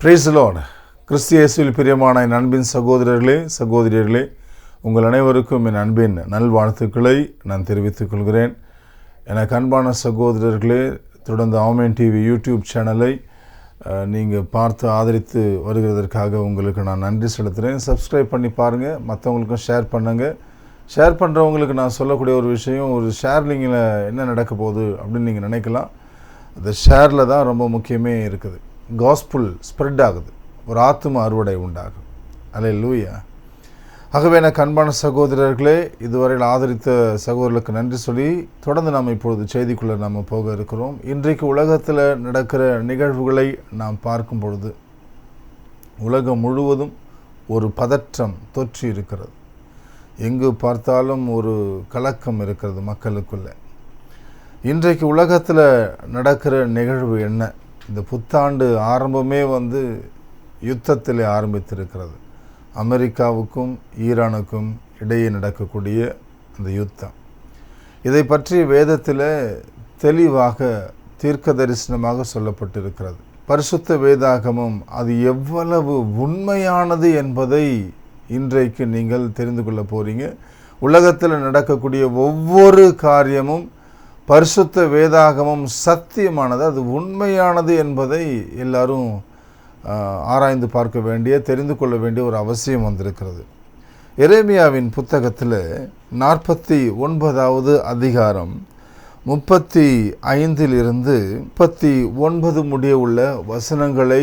Price the Lord. கிறிஸ்து இயேசுவில் பிரியமான என் அன்பின் சகோதரர்களே, சகோதரியர்களே, உங்கள் அனைவருக்கும் என் அன்பின் நல்வாழ்த்துக்களை நான் தெரிவித்துக் கொள்கிறேன். எனக்கு அன்பான சகோதரர்களே, தொடர்ந்து ஆமென் டிவி யூடியூப் சேனலை நீங்கள் பார்த்து ஆதரித்து வருகிறதற்காக உங்களுக்கு நான் நன்றி செலுத்துகிறேன். சப்ஸ்கிரைப் பண்ணி பாருங்கள், மற்றவங்களுக்கும் ஷேர் பண்ணுங்கள். ஷேர் பண்ணுறவங்களுக்கு நான் சொல்லக்கூடிய ஒரு விஷயம், ஒரு ஷேர்லிங்கில் என்ன நடக்க போகுது அப்படின்னு நீங்கள் நினைக்கலாம். அந்த ஷேரில் தான் ரொம்ப முக்கியமே இருக்குது. காஸ்புல் ஸ்ப்ரெட் ஆகுது, ஒரு ஆத்தும அறுவடை உண்டாகும். அல்லேலூயா. ஆகவே எனக்கு அன்பான சகோதரர்களே, இதுவரையில் ஆதரித்த சகோதரர்களுக்கு நன்றி சொல்லி தொடர்ந்து நாம் இப்பொழுது செய்திக்குள்ளே நாம் போக இருக்கிறோம். இன்றைக்கு உலகத்தில் நடக்கிற நிகழ்வுகளை நாம் பார்க்கும் பொழுது உலகம் முழுவதும் ஒரு பதற்றம் தொற்றி இருக்கிறது. எங்கு பார்த்தாலும் ஒரு கலக்கம் இருக்கிறது மக்களுக்குள்ளே. இன்றைக்கு உலகத்தில் நடக்கிற நிகழ்வு என்ன? இந்த புத்தாண்டு ஆரம்பமே யுத்தத்தில் ஆரம்பித்திருக்கிறது. அமெரிக்காவுக்கும் ஈரானுக்கும் இடையே நடக்கக்கூடிய அந்த யுத்தம், இதை பற்றி வேதத்தில் தெளிவாக தீர்க்க தரிசனமாக சொல்லப்பட்டிருக்கிறது. பரிசுத்த வேதாகமம் அது எவ்வளவு உண்மையானது என்பதை இன்றைக்கு நீங்கள் தெரிந்து கொள்ள போகிறீங்க. உலகத்தில் நடக்கக்கூடிய ஒவ்வொரு காரியமும் பரிசுத்த வேதாகமம் சத்தியமானது, அது உண்மையானது என்பதை எல்லாரும் ஆராய்ந்து பார்க்க வேண்டிய, தெரிந்து கொள்ள வேண்டிய ஒரு அவசியம் வந்திருக்கிறது. எரேமியாவின் புத்தகத்தில் 49வது அதிகாரம் 35 39 முடிய உள்ள வசனங்களை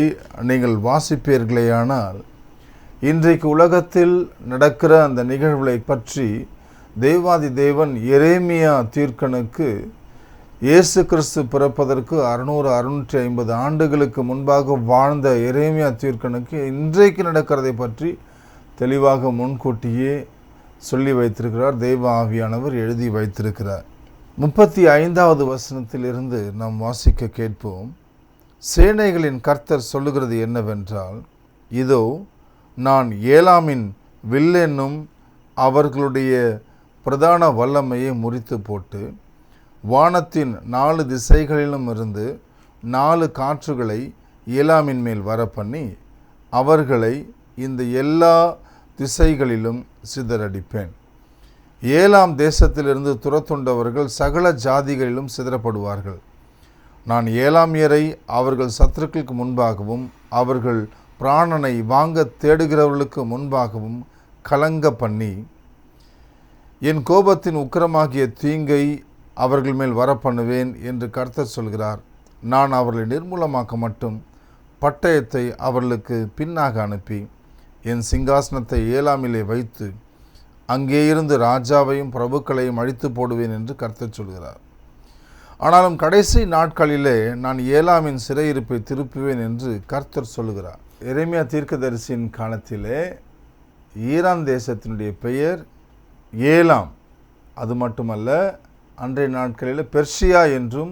நீங்கள் வாசிப்பீர்களேயானால், இன்றைக்கு உலகத்தில் நடக்கிற அந்த நிகழ்வுகளை பற்றி தேவாதி தேவன் எரேமியா தீர்க்கனுக்கு இயேசு கிறிஸ்து பிறப்பதற்கு 650 ஆண்டுகளுக்கு முன்பாக வாழ்ந்த எரேமியா தீர்க்கனுக்கு இன்றைக்கு நடக்கிறதை பற்றி தெளிவாக முன்கூட்டியே சொல்லி வைத்திருக்கிறார். தெய்வ ஆவியானவர் எழுதி வைத்திருக்கிறார். 35வது வசனத்திலிருந்து நாம் வாசிக்க கேட்போம். சேனைகளின் கர்த்தர் சொல்லுகிறது என்னவென்றால், இதோ நான் ஏலாமின் வில்லென்னும் அவர்களுடைய பிரதான வல்லமையை முறித்து போட்டு வானத்தின் 4 திசைகளிலும் இருந்து 4 காற்றுகளை ஏலாமின் மேல் வர பண்ணி அவர்களை இந்த எல்லா திசைகளிலும் சிதறடிப்பேன். ஏலாம் தேசத்திலிருந்து துரத்துண்டவர்கள் சகல ஜாதிகளிலும் சிதறப்படுவார்கள். நான் ஏலாமியரை அவர்கள் சத்துருக்களுக்கு முன்பாகவும் அவர்கள் பிராணனை வாங்க தேடுகிறவர்களுக்கு முன்பாகவும் கலங்க பண்ணி என் கோபத்தின் உக்கிரமாகிய தீங்கை அவர்கள் மேல் வரப்பண்ணுவேன் என்று கர்த்தர் சொல்கிறார். நான் அவர்களை நிர்மூலமாக்க மட்டும் பட்டயத்தை அவர்களுக்கு பின்னாக அனுப்பி என் சிங்காசனத்தை ஏலாமிலே வைத்து அங்கே இருந்து ராஜாவையும் பிரபுக்களையும் அழித்து போடுவேன் என்று கர்த்தர் சொல்கிறார். ஆனாலும் கடைசி நாட்களிலே நான் ஏலாமின் சிறையிருப்பை திருப்புவேன் என்று கர்த்தர் சொல்கிறார். எரேமியா தீர்க்கதரிசியின் காலத்திலே ஈரான் தேசத்தினுடைய பெயர் ஏலாம். அது மட்டுமல்ல, அன்றைய நாட்களில் பெர்ஷியா என்றும்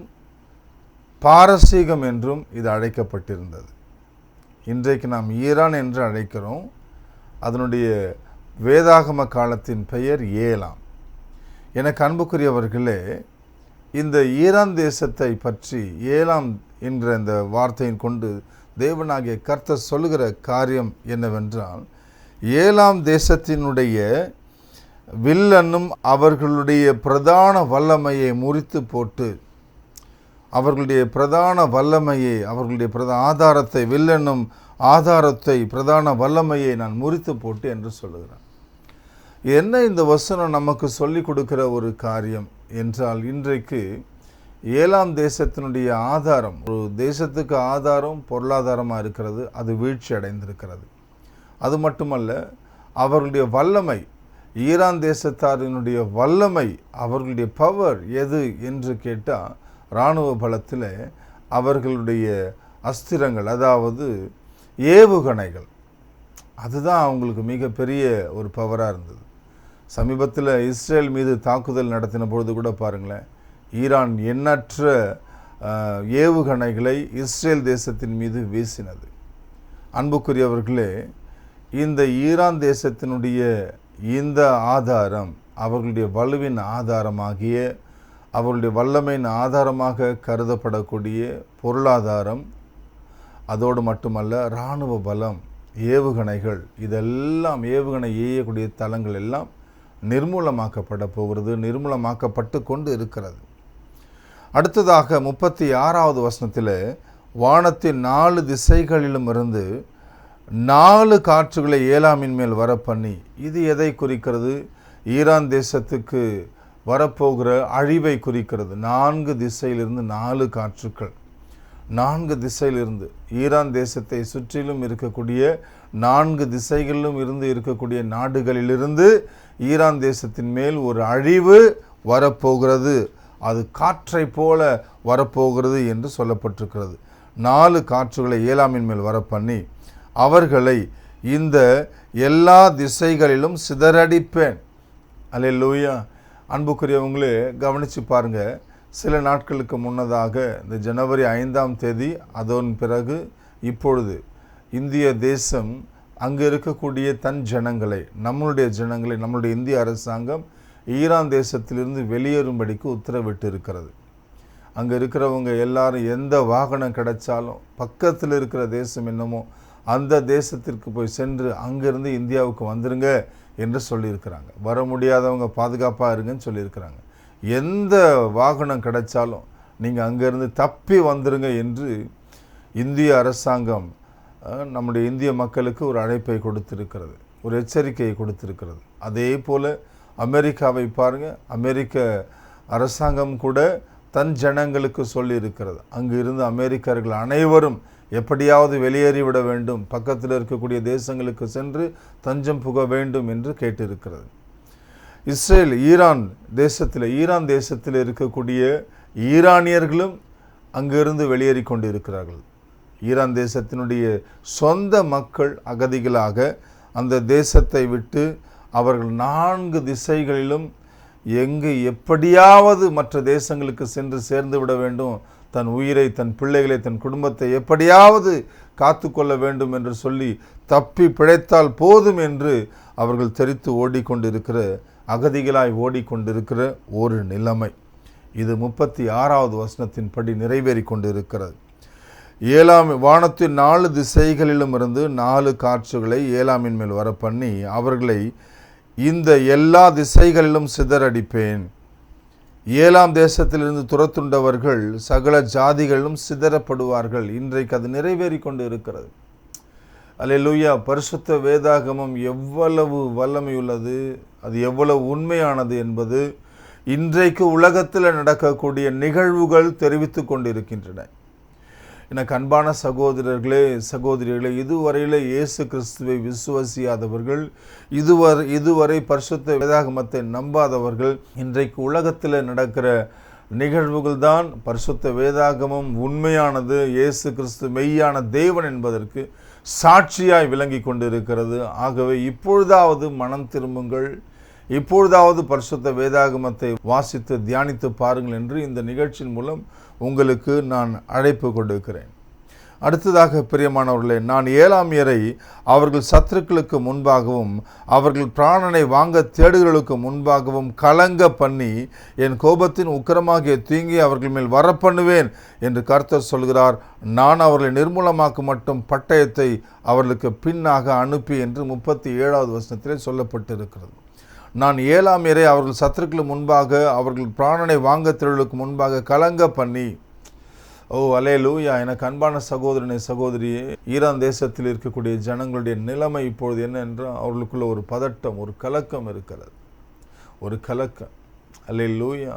பாரசீகம் என்றும் இது அழைக்கப்பட்டிருந்தது. இன்றைக்கு நாம் ஈரான் என்று அழைக்கிறோம். அதனுடைய வேதாகம காலத்தின் பெயர் ஏலாம். எனக்கு அன்புக்குரியவர்களே, இந்த ஈரான் தேசத்தை பற்றி ஏலாம் என்கிற இந்த வார்த்தையின் கொண்டு தேவனாகிய கர்த்தர் சொல்லுகிற காரியம் என்னவென்றால், ஏலாம் தேசத்தினுடைய வில்லன்னும் அவர்களுடைய பிரதான வல்லமையை முறித்து போட்டு அவர்களுடைய பிரதான வல்லமையை, அவர்களுடைய ஆதாரத்தை, வில்லன்னும் ஆதாரத்தை, பிரதான வல்லமையை நான் முறித்து போட்டு என்று சொல்லுகிறான். என்ன இந்த வசனம் நமக்கு சொல்லி கொடுக்கிற ஒரு காரியம் என்றால், இன்றைக்கு ஏலாம் தேசத்தினுடைய ஆதாரம், ஒரு தேசத்துக்கு ஆதாரம் பொருளாதாரமாக இருக்கிறது, அது வீழ்ச்சி அடைந்திருக்கிறது. அது மட்டுமல்ல, அவர்களுடைய வல்லமை, ஈரான் தேசத்தாரினுடைய வல்லமை, அவர்களுடைய பவர் எது என்று கேட்டால் இராணுவ பலத்தில் அவர்களுடைய அஸ்திரங்கள், அதாவது ஏவுகணைகள், அதுதான் அவங்களுக்கு மிகப்பெரிய ஒரு பவராக இருந்தது. சமீபத்தில் இஸ்ரேல் மீது தாக்குதல் நடத்தின பொழுது கூட பாருங்களேன், ஈரான் எண்ணற்ற ஏவுகணைகளை இஸ்ரேல் தேசத்தின் மீது வீசினது. அன்புக்குரியவர்களே, இந்த ஈரான் தேசத்தினுடைய இந்த ஆதாரம், அவர்களுடைய வலுவின் ஆதாரமாகிய, அவர்களுடைய வல்லமையின் ஆதாரமாக கருதப்படக்கூடிய பொருளாதாரம், அதோடு மட்டுமல்ல, இராணுவ பலம், ஏவுகணைகள், இதெல்லாம் ஏவுகணை ஏயக்கூடிய தளங்கள் எல்லாம் நிர்மூலமாக்கப்பட போகிறது, நிர்மூலமாக்கப்பட்டு கொண்டு இருக்கிறது. அடுத்ததாக 36வது வசனத்தில் வானத்தின் 4 திசைகளிலும் இருந்து 4 காற்றுகளை ஏலாமின் மேல் வர பண்ணி, இது எதை குறிக்கிறது? ஈரான் தேசத்துக்கு வரப்போகிற அழிவை குறிக்கிறது. 4 திசையிலிருந்து 4 காற்றுக்கள், 4 திசையிலிருந்து ஈரான் தேசத்தை சுற்றிலும் இருக்கக்கூடிய 4 திசைகளிலும் இருந்து இருக்கக்கூடிய நாடுகளிலிருந்து ஈரான் தேசத்தின் மேல் ஒரு அழிவு வரப்போகிறது. அது காற்றை போல வரப்போகிறது என்று சொல்லப்பட்டிருக்கிறது. 4 காற்றுகளை ஏலாமின் மேல் வர பண்ணி அவர்களை இந்த எல்லா திசைகளிலும் சிதறடிப்பேன். அல்லேலூயா. அன்புக்குரியவங்களே, கவனித்து பாருங்கள். சில நாட்களுக்கு முன்னதாக, இந்த ஜனவரி 5ஆம் தேதி, அதன் பிறகு இப்பொழுது இந்திய தேசம் அங்கே இருக்கக்கூடிய தன் ஜனங்களை, நம்மளுடைய ஜனங்களை, நம்மளுடைய இந்திய அரசாங்கம் ஈரான் தேசத்திலிருந்து வெளியேறும்படிக்கு உத்தரவிட்டு இருக்கிறது. அங்கே இருக்கிறவங்க எல்லாரும் எந்த வாகனம் கிடைச்சாலும் பக்கத்தில் இருக்கிற தேசம் என்னமோ அந்த தேசத்திற்கு போய் சென்று அங்கேருந்து இந்தியாவுக்கு வந்துருங்க என்று சொல்லியிருக்கிறாங்க. வர முடியாதவங்க பாதுகாப்பாக இருங்கன்னு சொல்லியிருக்கிறாங்க. எந்த வாகனம் கிடைச்சாலும் நீங்கள் அங்கேருந்து தப்பி வந்துருங்க என்று இந்திய அரசாங்கம் நம்முடைய இந்திய மக்களுக்கு ஒரு அழைப்பை கொடுத்திருக்கிறது, ஒரு எச்சரிக்கையை கொடுத்திருக்கிறது. அதே போல் அமெரிக்காவை பாருங்கள். அமெரிக்க அரசாங்கம் கூட தன் ஜனங்களுக்கு சொல்லியிருக்கிறது, அங்கு இருந்து அமெரிக்கர்கள் அனைவரும் எப்படியாவது வெளியேறிவிட வேண்டும், பக்கத்தில் இருக்கக்கூடிய தேசங்களுக்கு சென்று தஞ்சம் புக வேண்டும் என்று கேட்டிருக்கிறது. இஸ்ரேல் ஈரான் தேசத்தில் இருக்கக்கூடிய ஈரானியர்களும் அங்கிருந்து வெளியேறி கொண்டு இருக்கிறார்கள். ஈரான் தேசத்தினுடைய சொந்த மக்கள் அகதிகளாக அந்த தேசத்தை விட்டு அவர்கள் 4 திசைகளிலும் எங்கு எப்படியாவது மற்ற தேசங்களுக்கு சென்று சேர்ந்து விட வேண்டும், தன் உயிரை, தன் பிள்ளைகளை, தன் குடும்பத்தை எப்படியாவது காத்து கொள்ள வேண்டும் என்று சொல்லி தப்பி பிழைத்தால் போதும் என்று அவர்கள் தெரித்து ஓடிக்கொண்டிருக்கிற, அகதிகளாய் ஓடிக்கொண்டிருக்கிற ஒரு நிலைமை. இது 36வது வசனத்தின்படி நிறைவேறி கொண்டிருக்கிறது. வானத்தின் 4 திசைகளிலும் இருந்து 4 காற்றுகளை ஏலாமின் மேல் வர பண்ணி அவர்களை இந்த எல்லா திசைகளிலும் சிதறடிப்பேன். ஏலாம் தேசத்திலிருந்து துரத்துண்டவர்கள் சகல ஜாதிகளிலும் சிதறப்படுவார்கள். இன்றைக்கு அது நிறைவேறி கொண்டு இருக்கிறது. அல்லேலூயா. பரிசுத்த வேதாகமம் எவ்வளவு வல்லமையுள்ளது, அது எவ்வளவு உண்மையானது என்பது இன்றைக்கு உலகத்தில் நடக்கக்கூடிய நிகழ்வுகள் தெரிவித்து கொண்டிருக்கின்றன. எனக்கு அன்பான சகோதரர்களே, சகோதரிகளே, இதுவரையில் இயேசு கிறிஸ்துவை விசுவாசியாதவர்கள், இதுவரை பரிசுத்த வேதாகமத்தை நம்பாதவர்கள், இன்றைக்கு உலகத்தில் நடக்கிற நிகழ்வுகள் தான் பரிசுத்த வேதாகமம் உண்மையானது, இயேசு கிறிஸ்து மெய்யான தேவன் என்பதற்கு சாட்சியாய் விளங்கி கொண்டிருக்கிறது. ஆகவே இப்பொழுதாவது மனம் திரும்புங்கள், இப்பொழுதாவது பரிசுத்த வேதாகமத்தை வாசித்து தியானித்து பாருங்கள் என்று இந்த நிகழ்ச்சியின் மூலம் உங்களுக்கு நான் அழைப்பு கொடுக்கிறேன். அடுத்ததாக பிரியமானவர்களே, நான் ஏலாமியரை அவர்கள் சத்துருக்களுக்கு முன்பாகவும் அவர்கள் பிராணனை வாங்க தேடுகளுக்கு முன்பாகவும் கலங்க பண்ணி என் கோபத்தின் உக்கிரமாகிய தீங்கி அவர்கள் மேல் வரப்பண்ணுவேன் என்று கர்த்தர் சொல்கிறார். நான் அவர்களை நிர்மூலமாக்க மட்டும் பட்டயத்தை அவர்களுக்கு பின்னாக அனுப்பி என்று 37வது வசனத்திலே சொல்லப்பட்டிருக்கிறது. நான் ஏலாமியரை அவர்கள் சத்துருக்களுக்கு முன்பாக அவர்கள் பிராணனை வாங்க தேடுகளுக்கு முன்பாக கலங்க பண்ணி. ஓ அல்லேலூயா. எனக்கு அன்பான சகோதரனே, சகோதரியே, ஈரான் தேசத்தில் இருக்கக்கூடிய ஜனங்களுடைய நிலைமை இப்பொழுது என்ன என்றால், அவர்களுக்குள்ள ஒரு பதட்டம், ஒரு கலக்கம் இருக்கிறது, ஒரு கலக்கம். அல்லேலூயா.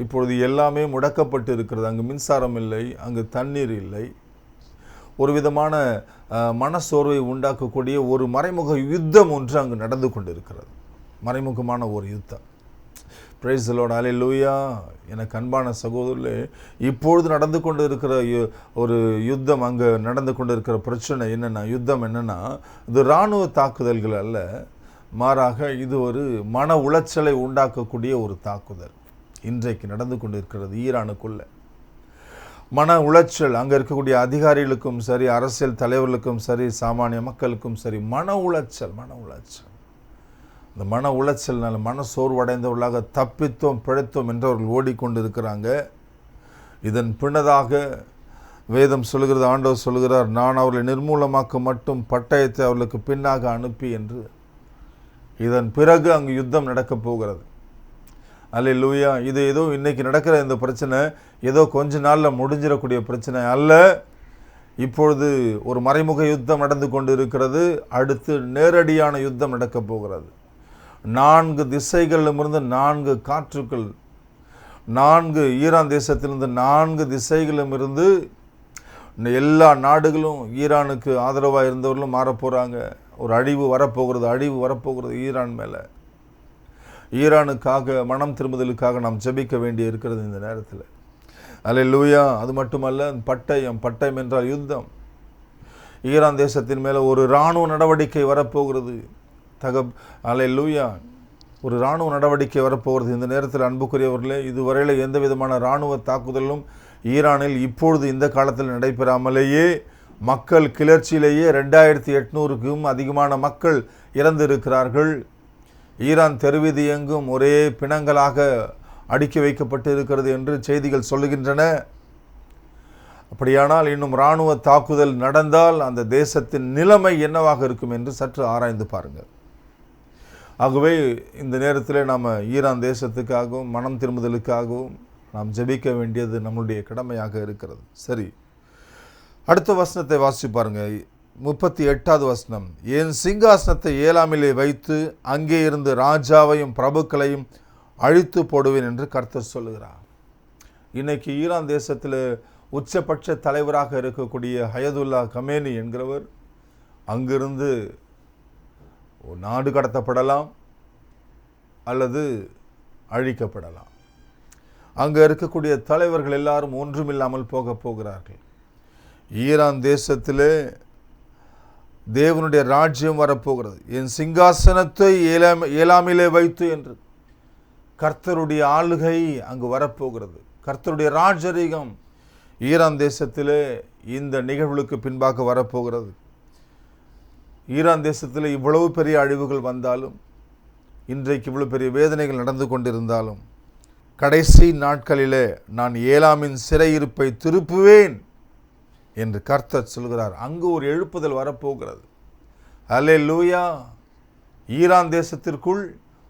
இப்பொழுது எல்லாமே முடக்கப்பட்டு இருக்கிறது. அங்கு மின்சாரம் இல்லை, அங்கு தண்ணீர் இல்லை. ஒரு விதமான மனசோர்வை உண்டாக்கக்கூடிய ஒரு மறைமுக யுத்தம் ஒன்று அங்கு நடந்து கொண்டிருக்கிறது. மறைமுகமான ஒரு யுத்தம். Praise the Lord. அல்லேலூயா. எனக்கு அன்பான சகோதரர்களே, இப்பொழுது நடந்து கொண்டு இருக்கிற ஒரு யுத்தம், அங்கே நடந்து கொண்டு இருக்கிற பிரச்சனை என்னென்னா, யுத்தம் என்னென்னா, இது இராணுவ தாக்குதல்கள் அல்ல, மாறாக இது ஒரு மன உளைச்சலை உண்டாக்கக்கூடிய ஒரு தாக்குதல் இன்றைக்கு நடந்து கொண்டு இருக்கிறது. ஈரானுக்குள்ள மன உளைச்சல், அங்கே இருக்கக்கூடிய அதிகாரிகளுக்கும் சரி, அரசியல் தலைவர்களுக்கும் சரி, சாமானிய மக்களுக்கும் சரி, மன உளைச்சல். இந்த மன உளைச்சல்னால மன சோர்வடைந்தவர்களாக தப்பித்தோம் பிழைத்தோம் என்றவர்கள் ஓடிக்கொண்டிருக்கிறாங்க. இதன் பின்னதாக வேதம் சொல்கிறது, ஆண்டவர் சொல்கிறார், நான் அவர்களை நிர்மூலமாக்க மட்டும் பட்டயத்தை அவர்களுக்கு பின்னாக அனுப்பி என்று. இதன் பிறகு அங்கு யுத்தம் நடக்கப் போகிறது. அல்லேலூயா. இது ஏதோ இன்னைக்கு நடக்கிற இந்த பிரச்சனை ஏதோ கொஞ்ச நாளில் முடிஞ்சிடக்கூடிய பிரச்சனை அல்ல. இப்பொழுது ஒரு மறைமுக யுத்தம் நடந்து கொண்டு இருக்கிறது. அடுத்து நேரடியான யுத்தம் நடக்கப் போகிறது. 4 திசைகளிலிருந்து 4 காற்றுக்கள், 4 ஈரான் தேசத்திலிருந்து 4 திசைகளிலும் இருந்து எல்லா நாடுகளும் ஈரானுக்கு ஆதரவாக இருந்தவர்களும் மாறப்போகிறாங்க. ஒரு அழிவு வரப்போகிறது ஈரான் மேலே. ஈரானுக்காக மனம் திரும்புதலுக்காக நாம் ஜெபிக்க வேண்டி இருக்கிறது இந்த நேரத்தில். அல்லேலூயா. அது மட்டுமல்ல, பட்டயம் என்றால் யுத்தம். ஈரான் தேசத்தின் மேலே ஒரு இராணுவ நடவடிக்கை வரப்போகிறது. அல்லேலூயா. ஒரு இராணுவ நடவடிக்கை வரப்போகிறது இந்த நேரத்தில். அன்புக்குரியவர்களே, இதுவரையில் எந்த விதமான இராணுவ தாக்குதலும் ஈரானில் இப்பொழுது இந்த காலத்தில் நடைபெறாமலேயே மக்கள் கிளர்ச்சியிலேயே 2800க்கும் அதிகமான மக்கள் இறந்திருக்கிறார்கள். ஈரான் தெருவீதி எங்கும் ஒரே பிணங்களாக அடுக்கி வைக்கப்பட்டு இருக்கிறது என்று செய்திகள் சொல்லுகின்றன. அப்படியானால் இன்னும் இராணுவ தாக்குதல் நடந்தால் அந்த தேசத்தின் நிலைமை என்னவாக இருக்கும் என்று சற்று ஆராய்ந்து பாருங்கள். ஆகவே இந்த நேரத்தில் நாம் ஈரான் தேசத்துக்காகவும் மனம் திரும்புதலுக்காகவும் நாம் ஜெபிக்க வேண்டியது நம்முடைய கடமையாக இருக்கிறது. சரி, அடுத்த வசனத்தை வாசித்து பாருங்க. 38வது வசனம். என் சிங்காசனத்தை ஏலாமிலே வைத்து அங்கே இருந்து ராஜாவையும் பிரபுக்களையும் அழித்து போடுவேன் என்று கர்த்தர் சொல்லுகிறார். இன்னைக்கு ஈரான் தேசத்தில் உச்சபட்ச தலைவராக இருக்கக்கூடிய ஹயதுல்லா கமேனி என்கிறவர் அங்கிருந்து நாடு கடத்தப்படலாம் அல்லது அழிக்கப்படலாம். அங்கே இருக்கக்கூடிய தலைவர்கள் எல்லாரும் ஒன்றுமில்லாமல் போகிறார்கள். ஈரான் தேசத்திலே தேவனுடைய ராஜ்யம் வரப்போகிறது. என் சிங்காசனத்தை ஏலாமிலே வைத்து என்று கர்த்தருடைய ஆளுகை அங்கு வரப்போகிறது. கர்த்தருடைய ராஜரீகம் ஈரான் தேசத்திலே இந்த நிகழ்வுகளுக்கு பின்பாக வரப்போகிறது. ஈரான் தேசத்தில் இவ்வளவு பெரிய அழிவுகள் வந்தாலும், இன்றைக்கு இவ்வளவு பெரிய வேதனைகள் நடந்து கொண்டிருந்தாலும், கடைசி நாட்களிலே நான் ஏலாமின் சிறையிருப்பை திருப்புவேன் என்று கர்த்தர் சொல்கிறார். அங்கு ஒரு எழுப்புதல் வரப்போகிறது. அல்லேலூயா. ஈரான் தேசத்திற்குள்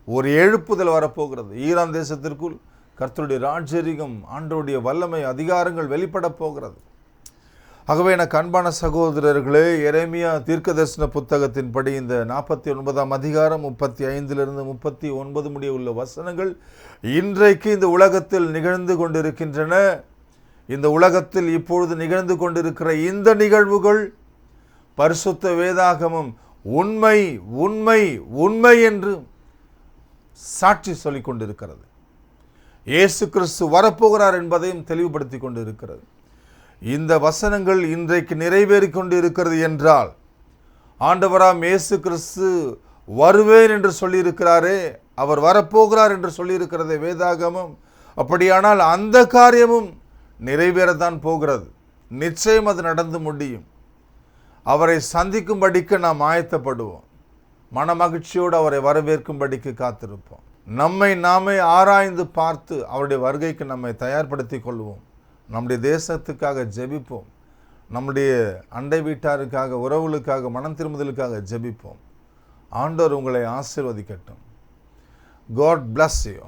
ஒரு எழுப்புதல் வரப்போகிறது. ஈரான் தேசத்திற்குள் கர்த்தருடைய ராஜரீகம், ஆண்டவருடைய வல்லமை, அதிகாரங்கள் வெளிப்பட போகிறது. ஆகவே எனக்கு அன்பான சகோதரர்களே, எரேமியா தீர்க்கதரிசன புத்தகத்தின்படி இந்த 49ஆம் அதிகாரம் 35 39 முடிய உள்ள வசனங்கள் இன்றைக்கு இந்த உலகத்தில் நிகழ்ந்து கொண்டிருக்கின்றன. இந்த உலகத்தில் இப்பொழுது நிகழ்ந்து கொண்டிருக்கிற இந்த நிகழ்வுகள் பரிசுத்த வேதாகமம் உண்மை உண்மை உண்மை என்று சாட்சி சொல்லிக் கொண்டிருக்கிறது. இயேசு கிறிஸ்து வரப்போகிறார் என்பதையும் தெளிவுபடுத்தி கொண்டிருக்கிறது. இந்த வசனங்கள் இன்றைக்கு நிறைவேறி கொண்டு இருக்கிறது என்றால், ஆண்டவராம் இயேசு கிறிஸ்து வருவேன் என்று சொல்லியிருக்கிறாரே, அவர் வரப்போகிறார் என்று சொல்லியிருக்கிறதே வேதாகமம். அப்படியானால் அந்த காரியமும் நிறைவேறத்தான் போகிறது. நிச்சயம் அது நடந்து முடியும். அவரை சந்திக்கும்படிக்கு நாம் ஆயத்தப்படுவோம். மன மகிழ்ச்சியோடு அவரை வரவேற்கும்படிக்கு காத்திருப்போம். நம்மை நாமே ஆராய்ந்து பார்த்து அவருடைய வருகைக்கு நம்மை தயார்படுத்தி கொள்வோம். நம்முடைய தேசத்துக்காக ஜெபிப்போம். நம்முடைய அண்டை வீட்டாருக்காக, உறவுகளுக்காக, மனம் திரும்புதலுக்காக ஜெபிப்போம். ஆண்டவர் உங்களை ஆசீர்வதிக்கட்டும். God bless you.